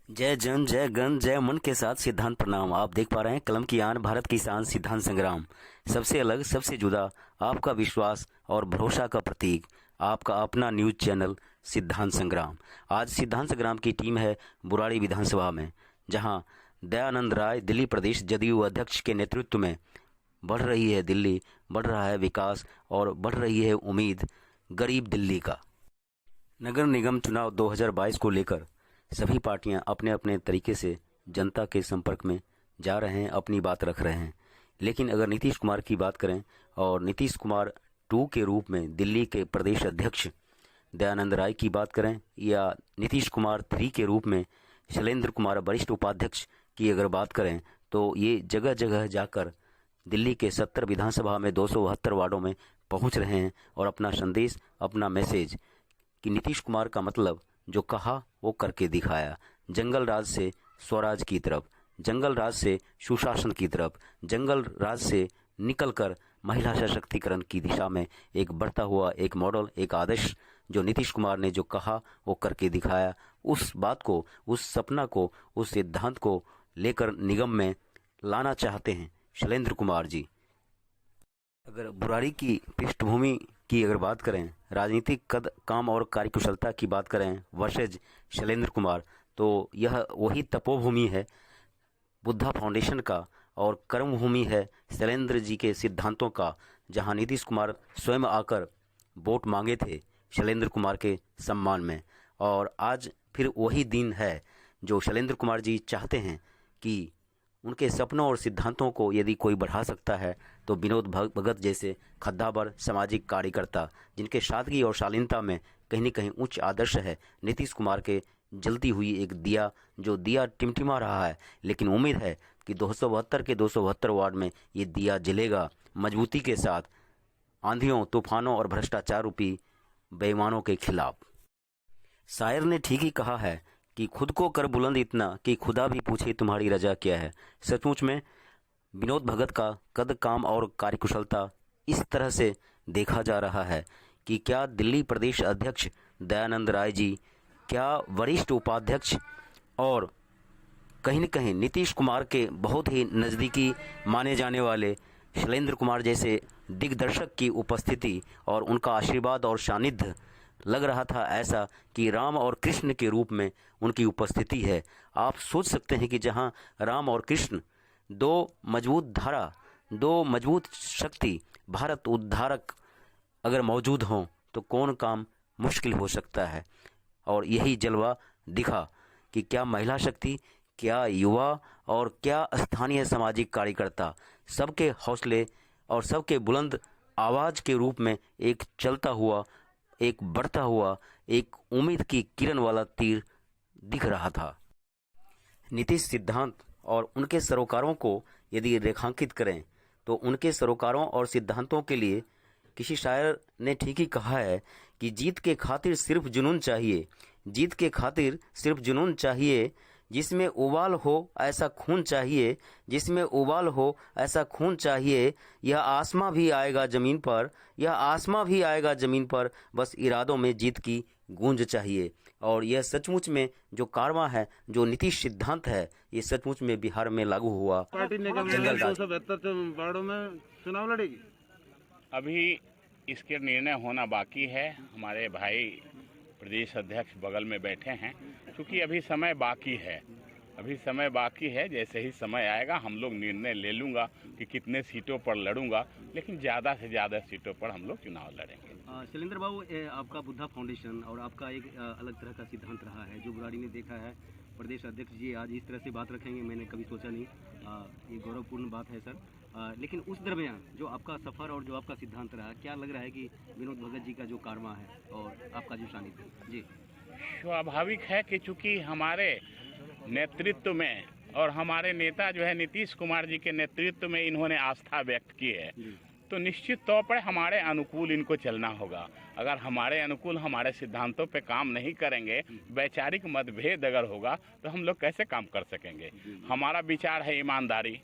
जय जन जय गण जय मन के साथ सिद्धांत प्रणाम। आप देख पा रहे हैं कलम की आन, भारत की शान, सिद्धांत संग्राम। सबसे अलग, सबसे जुदा, आपका विश्वास और भरोसा का प्रतीक, आपका अपना न्यूज चैनल सिद्धांत संग्राम। आज सिद्धांत संग्राम की टीम है बुराड़ी विधानसभा में, जहां दयानंद राय दिल्ली प्रदेश जदयू अध्यक्ष के नेतृत्व में बढ़ रही है दिल्ली, बढ़ रहा है विकास और बढ़ रही है उम्मीद गरीब दिल्ली का। नगर निगम चुनाव 2022 को लेकर सभी पार्टियां अपने अपने तरीके से जनता के संपर्क में जा रहे हैं, अपनी बात रख रहे हैं। लेकिन अगर नीतीश कुमार की बात करें और नीतीश कुमार 2 के रूप में दिल्ली के प्रदेश अध्यक्ष दयानंद राय की बात करें, या नीतीश कुमार 3 के रूप में शैलेंद्र कुमार वरिष्ठ उपाध्यक्ष की अगर बात करें, तो ये जगह जगह जाकर दिल्ली के 70 विधानसभा में 272 वार्डों में पहुंच रहे हैं और अपना संदेश, अपना मैसेज कि नीतीश कुमार का मतलब जो कहा वो करके दिखाया। जंगल राज से स्वराज की तरफ, जंगल राज से सुशासन की तरफ, जंगल राज से निकलकर महिला सशक्तिकरण की दिशा में एक बढ़ता हुआ एक मॉडल, एक आदर्श जो नीतीश कुमार ने जो कहा वो करके दिखाया। उस बात को, उस सपना को, उस सिद्धांत को लेकर निगम में लाना चाहते हैं शैलेंद्र कुमार जी। अगर बुराड़ी की पृष्ठभूमि की अगर बात करें, राजनीतिक कद, काम और कार्यकुशलता की बात करें वर्सेज शैलेंद्र कुमार, तो यह वही तपोभूमि है बुद्धा फाउंडेशन का और कर्मभूमि है शैलेंद्र जी के सिद्धांतों का, जहां नीतीश कुमार स्वयं आकर वोट मांगे थे शैलेंद्र कुमार के सम्मान में। और आज फिर वही दिन है जो शैलेंद्र कुमार जी चाहते हैं कि उनके सपनों और सिद्धांतों को यदि कोई बढ़ा सकता है तो विनोद भगत जैसे खद्दावर सामाजिक कार्यकर्ता, जिनके सादगी और शालीनता में कहीं न कहीं उच्च आदर्श है, नीतीश कुमार के जलती हुई एक दिया, जो दिया टिमटिमा रहा है, लेकिन उम्मीद है कि 272 के 272 वार्ड में ये दिया जलेगा मजबूती के साथ, आंधियों, तूफानों और भ्रष्टाचार रूपी बेईमानों के खिलाफ। शायर ने ठीक ही कहा है कि खुद को कर बुलंद इतना कि खुदा भी पूछे तुम्हारी रजा क्या है। सचमुच में विनोद भगत का कद, काम और कार्यकुशलता इस तरह से देखा जा रहा है कि क्या दिल्ली प्रदेश अध्यक्ष दयानंद राय जी, क्या वरिष्ठ उपाध्यक्ष और कहीं न कहीं नीतीश कुमार के बहुत ही नज़दीकी माने जाने वाले शैलेंद्र कुमार जैसे दिग्दर्शक की उपस्थिति और उनका आशीर्वाद और सानिध्य, लग रहा था ऐसा कि राम और कृष्ण के रूप में उनकी उपस्थिति है। आप सोच सकते हैं कि जहां राम और कृष्ण, दो मजबूत धारा, दो मजबूत शक्ति, भारत उद्धारक अगर मौजूद हों तो कौन काम मुश्किल हो सकता है। और यही जलवा दिखा कि क्या महिला शक्ति, क्या युवा और क्या स्थानीय सामाजिक कार्यकर्ता, सबके हौसले और सबके बुलंद आवाज के रूप में एक चलता हुआ, एक बढ़ता हुआ, एक उम्मीद की किरण वाला तीर दिख रहा था। नीतीश सिद्धांत और उनके सरोकारों को यदि रेखांकित करें तो उनके सरोकारों और सिद्धांतों के लिए किसी शायर ने ठीक ही कहा है कि जीत के खातिर सिर्फ जुनून चाहिए, जीत के खातिर सिर्फ जुनून चाहिए, जिसमें उबाल हो ऐसा खून चाहिए, जिसमें उबाल हो ऐसा खून चाहिए। यह आसमां भी आएगा ज़मीन पर, यह आसमां भी आएगा ज़मीन पर, बस इरादों में जीत की गूंज चाहिए। और यह सचमुच में जो कारवां है, जो नीतीश सिद्धांत है, ये सचमुच में बिहार में लागू हुआ। पार्टी निगम में 272 वार्डों में चुनाव लड़ेगी। अभी इसके निर्णय होना बाकी है। हमारे भाई प्रदेश अध्यक्ष बगल में बैठे हैं, क्योंकि अभी समय बाकी है, अभी समय बाकी है। जैसे ही समय आएगा हम लोग निर्णय ले लूँगा कि कितने सीटों पर लड़ूंगा, लेकिन ज़्यादा से ज़्यादा सीटों पर हम लोग चुनाव लड़ेंगे। शैलेंद्र बाबू, आपका बुद्धा फाउंडेशन और आपका एक अलग तरह का सिद्धांत रहा है, जो बुराड़ी ने देखा है। प्रदेश अध्यक्ष जी आज इस तरह से बात रखेंगे, मैंने कभी सोचा नहीं। ये गौरवपूर्ण बात है सर। लेकिन उस दरमियान जो आपका सफ़र और जो आपका सिद्धांत रहा, क्या लग रहा है कि विनोद भगत जी का जो कारवां है और आपका जो सानिध्य जी? स्वाभाविक है कि चूँकि हमारे नेतृत्व में और हमारे नेता जो है नीतीश कुमार जी के नेतृत्व में इन्होंने आस्था व्यक्त की है, तो निश्चित तौर पर हमारे अनुकूल इनको चलना होगा। अगर हमारे अनुकूल हमारे सिद्धांतों पे काम नहीं करेंगे, वैचारिक मतभेद अगर होगा, तो हम लोग कैसे काम कर सकेंगे। हमारा विचार है ईमानदारी,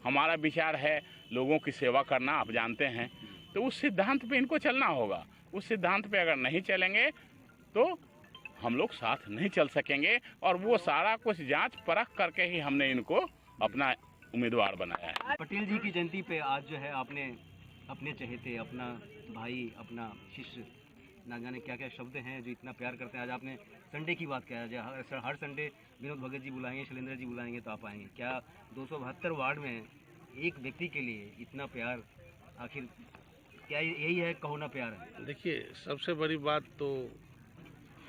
हमारा विचार है लोगों की सेवा करना, आप जानते हैं। तो उस सिद्धांत पे इनको चलना होगा। उस सिद्धांत पे अगर नहीं चलेंगे तो हम लोग साथ नहीं चल सकेंगे। और वो सारा कुछ जांच परख करके ही हमने इनको अपना उम्मीदवार बनाया है। पटेल जी की जयंती पे आज जो है आपने अपने चहेते, अपना भाई, अपना शिष्य, ना जाने क्या क्या शब्द हैं जो इतना प्यार करते हैं। आज आपने संडे की बात किया है, हर संडे विनोद भगत जी बुलाएंगे, शैलेंद्र जी बुलाएंगे तो आप आएंगे। क्या 272 वार्ड में एक व्यक्ति के लिए इतना प्यार, आखिर क्या यही है कहो ना प्यार है? देखिए, सबसे बड़ी बात तो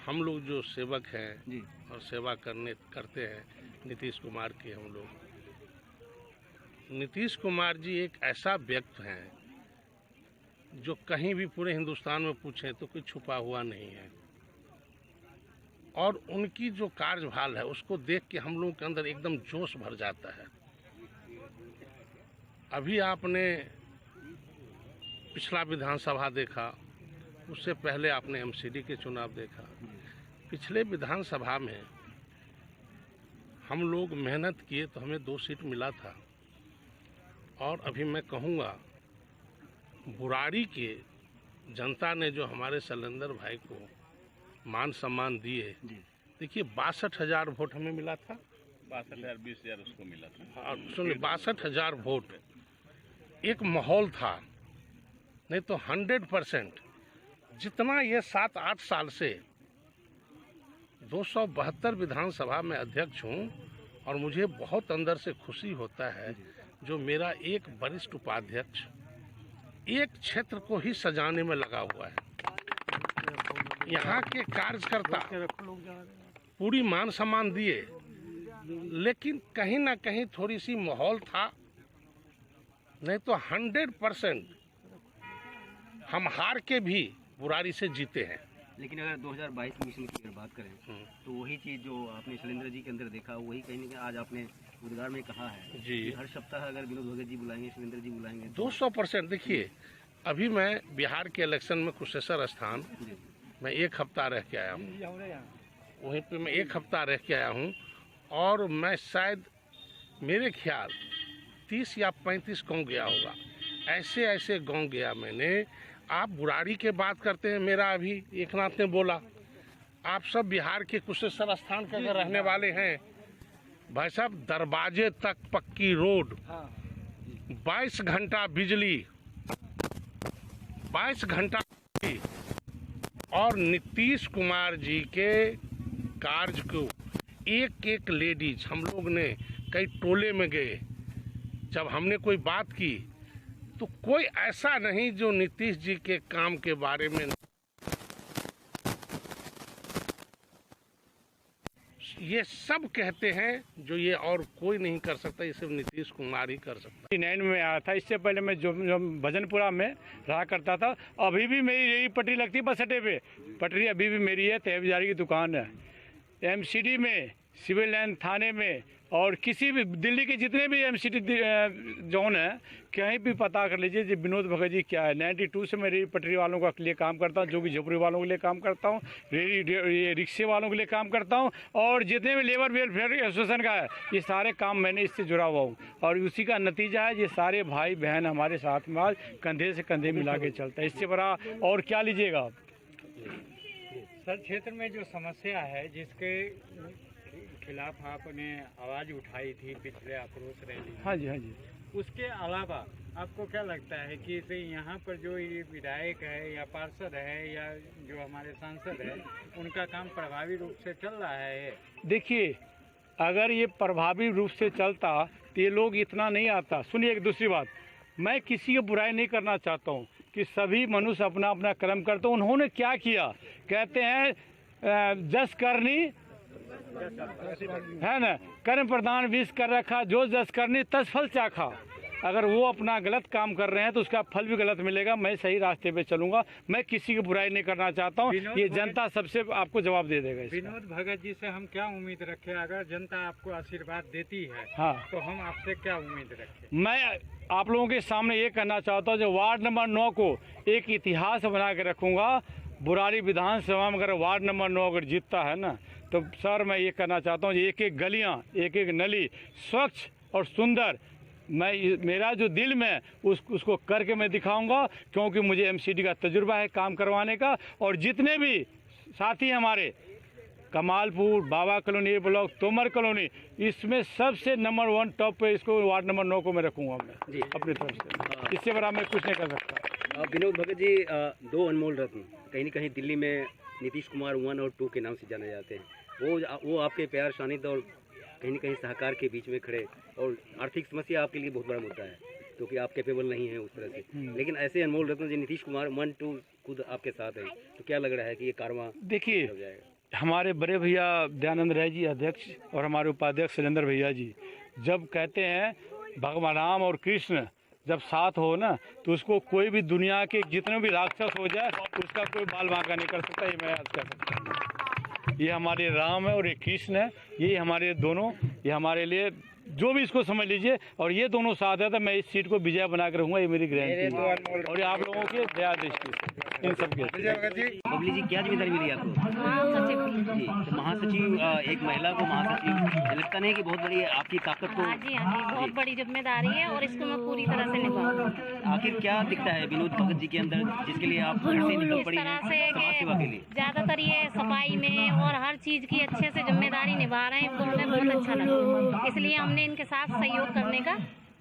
हम लोग जो सेवक हैं जी, और सेवा करते हैं नीतीश कुमार के, हम लोग नीतीश कुमार जी एक ऐसा व्यक्ति हैं जो कहीं भी पूरे हिंदुस्तान में पूछें तो कोई छुपा हुआ नहीं है। और उनकी जो कार्यभाल है उसको देख के हम लोगों के अंदर एकदम जोश भर जाता है। अभी आपने पिछला विधानसभा देखा, उससे पहले आपने एमसीडी के चुनाव देखा। पिछले विधानसभा में हम लोग मेहनत किए तो हमें 2 सीट मिला था। और अभी मैं कहूँगा, बुराड़ी के जनता ने जो हमारे शैलेंद्र भाई को मान सम्मान दिए, देखिए 62,000 वोट हमें मिला था। 62,000 20,000 उसको मिला था। और सुनिए, 62,000 वोट एक माहौल था, नहीं तो 100% जितना ये 7-8 साल से 272 विधानसभा में अध्यक्ष हूँ। और मुझे बहुत अंदर से खुशी होता है जो मेरा एक वरिष्ठ उपाध्यक्ष एक क्षेत्र को ही सजाने में लगा हुआ है। यहाँ के कार्यकर्ता पूरी मान सम्मान दिए, लेकिन कहीं ना कहीं थोड़ी सी माहौल था, नहीं तो 100% हम हार के भी बुराड़ी से जीते हैं। लेकिन अगर 2022 मिशन की अगर बात करें तो वही चीज़ जो आपने शैलेंद्र जी के अंदर देखा, वही कहीं ना कहीं आज आपने उद्गार में कहा है जी। कि हर सप्ताह अगर विनोद भगत जी बुलाएंगे, शैलेंद्र जी बुलाएंगे 200%। देखिए, अभी मैं बिहार के इलेक्शन में कुशेश्वर स्थान मैं 1 हफ्ता रह के आया हूँ, वहीं पे मैं 1 हफ्ता रह के आया हूँ। और मैं शायद मेरे ख्याल 30 या 35 गाँव गया होगा। ऐसे ऐसे गाँव गया मैंने। आप बुराड़ी के बात करते हैं, मेरा अभी एकनाथ ने बोला, आप सब बिहार के कुशेश्वर स्थान के अगर रहने वाले हैं, भाई साहब दरवाजे तक पक्की रोड, 22 घंटा बिजली, 22 घंटा बिजली। और नीतीश कुमार जी के कार्य को एक एक लेडीज, हम लोग ने कई टोले में गए, जब हमने कोई बात की तो कोई ऐसा नहीं जो नीतीश जी के काम के बारे में ये सब कहते हैं जो ये और कोई नहीं कर सकता, ये सिर्फ नीतीश कुमार ही कर सकता। 9 में आया था। इससे पहले मैं जो भजनपुरा में रहा करता था। अभी भी मेरी यही पटरी लगती है बस अड्डे पे। पटरी अभी भी मेरी है, तेजारी की दुकान है। एमसीडी में, सिविल लाइन थाने में, और किसी भी दिल्ली के जितने भी एमसीडी जोन है, कहीं भी पता कर लीजिए जी विनोद भगत जी क्या है। 92 से मैं रेडी पटरी वालों के लिए काम करता हूँ, जो कि झोपड़ी वालों के लिए काम करता हूँ, ये रिक्शे वालों के लिए काम करता हूँ, और जितने भी लेबर वेलफेयर एसोसिएशन का है, ये सारे काम मैंने इससे जुड़ा हुआ हूँ। और उसी का नतीजा है ये सारे भाई बहन हमारे साथ में आज कंधे से कंधे मिला के चलता है। इससे बड़ा और क्या लीजिएगा आप? सर, क्षेत्र में जो समस्या है जिसके खिलाफ आपने आवाज़ उठाई थी पिछले आक्रोश रैली में, हाँ जी, हाँ जी, उसके अलावा आपको क्या लगता है कि इसे यहाँ पर जो ये विधायक है या पार्षद है या जो हमारे सांसद है, उनका काम प्रभावी रूप से चल रहा है? देखिए, अगर ये प्रभावी रूप से चलता तो ये लोग इतना नहीं आता। सुनिए, एक दूसरी बात, मैं किसी की बुराई नहीं करना चाहता हूँ कि सभी मनुष्य अपना अपना कर्म करते। उन्होंने क्या किया, कहते हैं जस करनी है ना, कर्म प्रदान विष कर रखा, जो जस करनी तस फल चाखा। अगर वो अपना गलत काम कर रहे हैं तो उसका फल भी गलत मिलेगा। मैं सही रास्ते पे चलूंगा, मैं किसी की बुराई नहीं करना चाहता हूँ। ये जनता सबसे आपको जवाब दे देगा। विनोद भगत जी से हम क्या उम्मीद रखें? अगर जनता आपको आशीर्वाद देती है, हाँ, तो हम आपसे क्या उम्मीद रखें? मैं आप लोगों के सामने ये कहना चाहता हूँ, जो वार्ड नंबर 9 को एक इतिहास बना के रखूँगा। बुराड़ी विधानसभा में अगर वार्ड नंबर 9 अगर जीतता है ना, तो सर मैं ये कहना चाहता हूँ, एक एक गलियाँ, एक एक नली स्वच्छ और सुंदर, मेरा जो दिल में उसको करके मैं दिखाऊंगा, क्योंकि मुझे एमसीडी का तजुर्बा है काम करवाने का। और जितने भी साथी हमारे कमालपुर, बाबा कॉलोनी ए ब्लॉक, तोमर कॉलोनी, इसमें सबसे नंबर 1 टॉप पे इसको वार्ड नंबर 9 को मैं रखूँगा मैं अपनी तरफ से। इससे बड़ा मैं कुछ नहीं कर सकता। विनोद भगत जी, 2 अनमोल रत्न कहीं न कहीं दिल्ली में नीतीश कुमार 1 और 2 के नाम से जाने जाते हैं। वो आपके प्यार सानिध्य और कहीं न कहीं सहकार के बीच में खड़े, और आर्थिक समस्या आपके लिए बहुत बड़ा मुद्दा है क्योंकि आप कैपेबल नहीं हैं उस तरह से, लेकिन ऐसे अनमोल रत्न जो नीतीश कुमार 1, 2 खुद आपके साथ है, तो क्या लग रहा है कि ये कारवां देखिए, हमारे बड़े भैया दयानंद राय जी अध्यक्ष और हमारे उपाध्यक्ष शैलेंद्र भैया जी जब कहते हैं भगवान राम और कृष्ण जब साथ हो ना, तो उसको कोई भी दुनिया के जितने भी राक्षस हो जाए उसका कोई बाल बांका नहीं कर सकता। ये मैं याद कर सकता हूँ। ये हमारे राम है और ये कृष्ण है, ये हमारे दोनों, ये हमारे लिए जो भी इसको समझ लीजिए, और ये दोनों साथ है तो मैं इस सीट को विजय बना कर रहूँगा। ये मेरी गारंटी है, और ये आप लोगों की दया दृष्टि से इन सब के। बबली जी, क्या जिम्मेदारी मिली आपको? महासचिव जी। तो महासचिव, एक महिला को महासचिव लगता नहीं कि बहुत बड़ी आपकी ताकत को? हाँ जी, बहुत बड़ी जिम्मेदारी है और इसको मैं पूरी तरह से निभाऊंगा। आखिर क्या दिखता है विनोद भगत जी के अंदर जिसके लिए आप घर से निकल पड़ी हैं समाज सेवा के लिए? ज्यादातर ये सफाई में और हर चीज की अच्छे से जिम्मेदारी निभा रहे हैं, तो हमें बहुत अच्छा लगा, इसलिए हमने इनके साथ सहयोग करने का।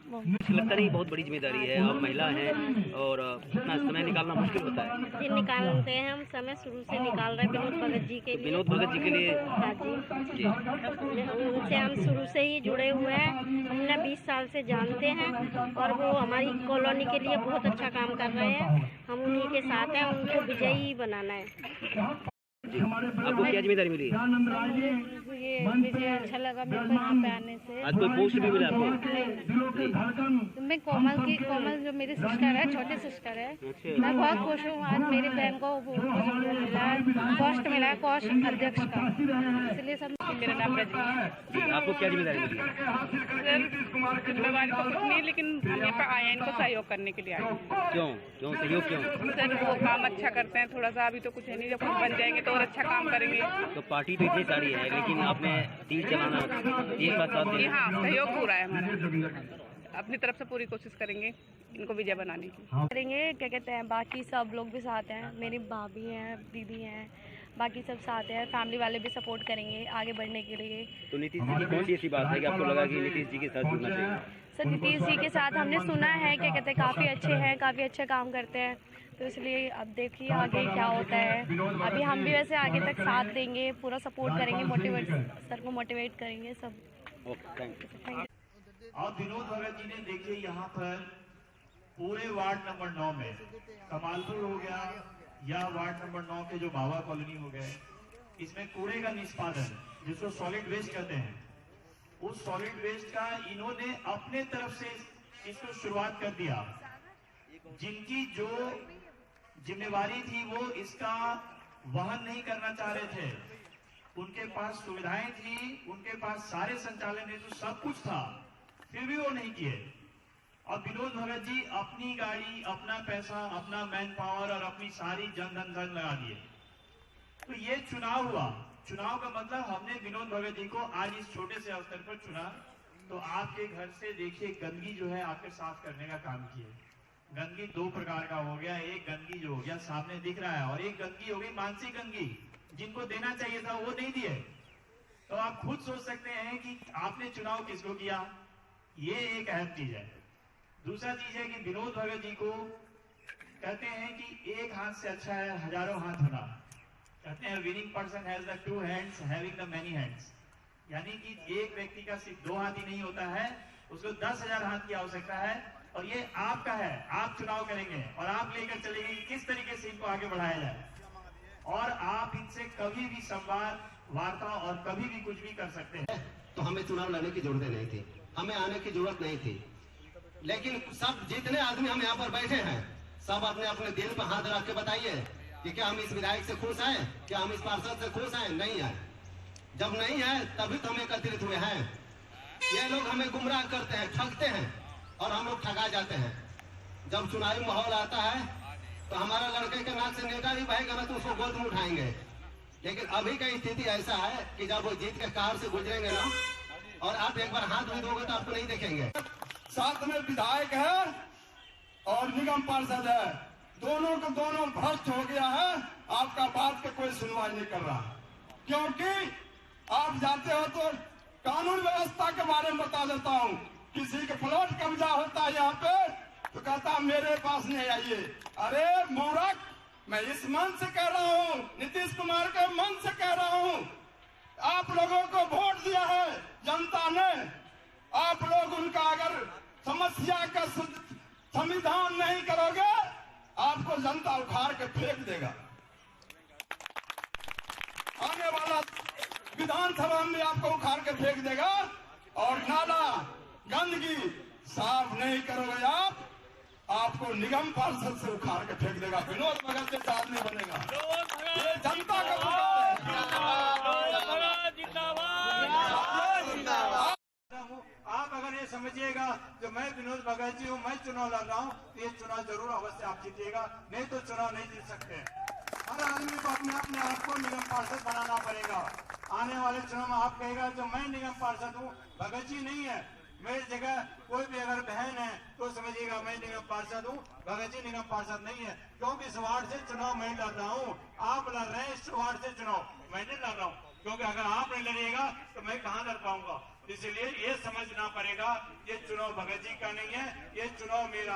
लगता नहीं बहुत बड़ी जिम्मेदारी है, आप महिला हैं और इतना समय निकालना मुश्किल होता है। ये निकालते हैं, हम समय शुरू से निकाल रहे हैं विनोद भगत जी के लिए। विनोद भगत जी के लिए? हाँ जी, उनसे हम शुरू से ही जुड़े हुए हैं, हमने 20 साल से जानते हैं और वो हमारी कॉलोनी के लिए बहुत अच्छा काम कर रहे हैं। हम उन्हीं के साथ हैं, उनको विजयी बनाना है। आपको क्या जिम्मेदारी मिली? ये मुझे अच्छा लगा मेरे को यहाँ पे आने से। आज कोई पोस्ट भी मिला आपको? मैं कोमल जो मेरी सिस्टर है, छोटी सिस्टर है, मैं बहुत खुश हूँ। आज मेरी बहन को मिला है, पोस्ट मिला है, पोस्ट अध्यक्ष का, इसलिए सब। मेरा नाम रजनी है। आपको क्या जिम्मेदारी मिली? सर, जिम्मेवारी तो कुछ नहीं, लेकिन हम यहाँ पे आए हैं इनको सहयोग करने के लिए आए हैं। क्यों सहयोग क्यों? सर, वो काम अच्छा करते हैं, थोड़ा सा अभी तो कुछ है नहीं, जब कुछ बन जाएंगे तो और अच्छा काम करेंगे। तो पार्टी तो इतनी सारी है, लेकिन आपने तीर चलाना, एक बात साथ देना। हाँ, सहयोग पूरा है हमारा, अपनी तरफ से पूरी कोशिश करेंगे इनको विजय बनाने की। करेंगे, क्या कहते हैं, बाकी सब लोग भी साथ हैं, मेरी भाभी हैं, दीदी हैं, बाकी सब साथ हैं, फैमिली वाले भी सपोर्ट करेंगे आगे बढ़ने के लिए। तो नीतीश जी की कौन सी ऐसी बात है कि आपको लगा कि नीतीश जी के साथ जुड़ना चाहिए? सर, नीतीश जी के साथ हमने सुना है, क्या कहते हैं, काफ़ी अच्छे हैं, काफ़ी अच्छा काम करते हैं, तो इसलिए अब देखिए आगे क्या होता है। अभी हम भी वैसे आगे तक साथ देंगे, पूरा सपोर्ट करेंगे, मोटिवेट सर को मोटिवेट करेंगे सब। Okay, thank you. और विनोद भगत जी ने देखिए यहाँ पर पूरे वार्ड नंबर 9 में कमालपुर हो गया या वार्ड नंबर 9 के जो बाबा कॉलोनी हो गए, इसमें कूड़े का निष्पादन जिसको सॉलिड वेस्ट कहते हैं, उस सॉलिड वेस्ट का इन्होंने अपने तरफ से इसको शुरुआत कर दिया। जिनकी जो जिम्मेवारी थी वो इसका वहन नहीं करना चाह रहे थे, उनके पास सुविधाएं थी, उनके पास सारे संचालन हेतु सब कुछ था, फिर भी वो नहीं किए। और विनोद भगत जी अपनी गाड़ी, अपना पैसा, अपना मैन पावर और अपनी सारी धन लगा दिए। तो ये चुनाव हुआ। चुनाव का मतलब हमने विनोद भगत जी को आज इस छोटे से अवसर पर चुना, तो आपके घर से देखिए गंदगी जो है आपके साफ करने का काम किए। गंदगी 2 प्रकार का हो गया, एक गंदगी जो हो गया सामने दिख रहा है, और एक गंदगी हो गई मानसिक गंदगी, जिनको देना चाहिए था वो नहीं दिए। तो आप खुद सोच सकते हैं कि आपने चुनाव किसको किया, ये एक अहम चीज है। दूसरा चीज है कि विनोद भगत जी को कहते हैं कि एक हाथ से अच्छा है हजारों हाथ होना। कहते हैं winning person has the 2 hands having the many hands, यानी कि एक व्यक्ति का सिर्फ 2 हाथ ही नहीं होता है, उसको 10,000 हाथ की आवश्यकता है। और ये आपका है, आप चुनाव करेंगे और आप लेकर चलेंगे कि किस तरीके से इनको आगे बढ़ाया जाए, और आप इनसे कभी भी संवाद, वार्ता और कभी भी कुछ भी कर सकते हैं। तो हमें चुनाव लड़ने की जरूरत नहीं थी, हमें आने की जरूरत नहीं थी, लेकिन सब जितने आदमी हम यहाँ पर बैठे हैं सब अपने अपने दिल पर हाथ रख के बताइए कि क्या हम इस विधायक से खुश हैं, क्या हम इस पार्षद से खुश हैं? नहीं है। जब नहीं है तभी तो हम एकत्रित हुए हैं। ये लोग हमें गुमराह करते हैं, ठगते हैं और हम लोग ठगा जाते हैं। जब चुनावी माहौल आता है तो हमारा लड़के के नाक से नेता भी बहेगा ना तो उसको गोद में उठाएंगे, लेकिन अभी का स्थिति ऐसा है कि जब वो जीत के कार से गुजरेंगे ना और आप एक बार हाथ भी दोगे तो आपको नहीं देखेंगे। साथ में विधायक है और निगम पार्षद है, दोनों को दोनों भ्रष्ट हो गया है, आपका बात का कोई सुनवाई नहीं कर रहा। क्योंकि आप जाते हो तो कानून व्यवस्था के बारे में बता देता हूँ। किसी के प्लॉट कब्जा होता है यहाँ पे तो कहता मेरे पास नहीं आइए। अरे मूर्ख, मैं इस मन से कह रहा हूँ, नीतीश कुमार के मन से कह रहा हूँ, आप लोगों को वोट दिया है जनता ने, आप लोग उनका अगर समस्या का समाधान नहीं करोगे आपको जनता उखाड़ के फेंक देगा। आने वाला विधानसभा में आपको उखाड़ के फेंक देगा और नाला गंदगी साफ नहीं करोगे आपको निगम पार्षद से उखाड़ के फेंक देगा। विनोद भगत जैसा आदमी बनेगा। ये जनता का आप अगर ये समझिएगा जो मैं विनोद भगत जी हूँ, मैं चुनाव लड़ रहा हूँ, तो ये चुनाव जरूर अवश्य आप जीतिएगा, नहीं तो चुनाव नहीं जीत सकते। हर आदमी को अपने आप को निगम पार्षद बनाना पड़ेगा। आने वाले चुनाव में आप कहेगा जो मैं निगम पार्षद हूँ, भगत जी नहीं है, मेरी जगह कोई भी अगर बहन है तो समझिएगा मैं निगम पार्षद हूँ, भगत जी निगम पार्षद नहीं है। क्योंकि इस वार्ड से चुनाव मैं लड़ रहा हूँ, आप लड़ रहे हैं इस वार्ड से चुनाव, मैं नहीं लड़ रहा हूँ। क्योंकि अगर आप नहीं लड़िएगा तो मैं कहाँ लड़ पाऊंगा। इसलिए ये समझना पड़ेगा ये चुनाव भगत जी का नहीं है, ये चुनाव मेरा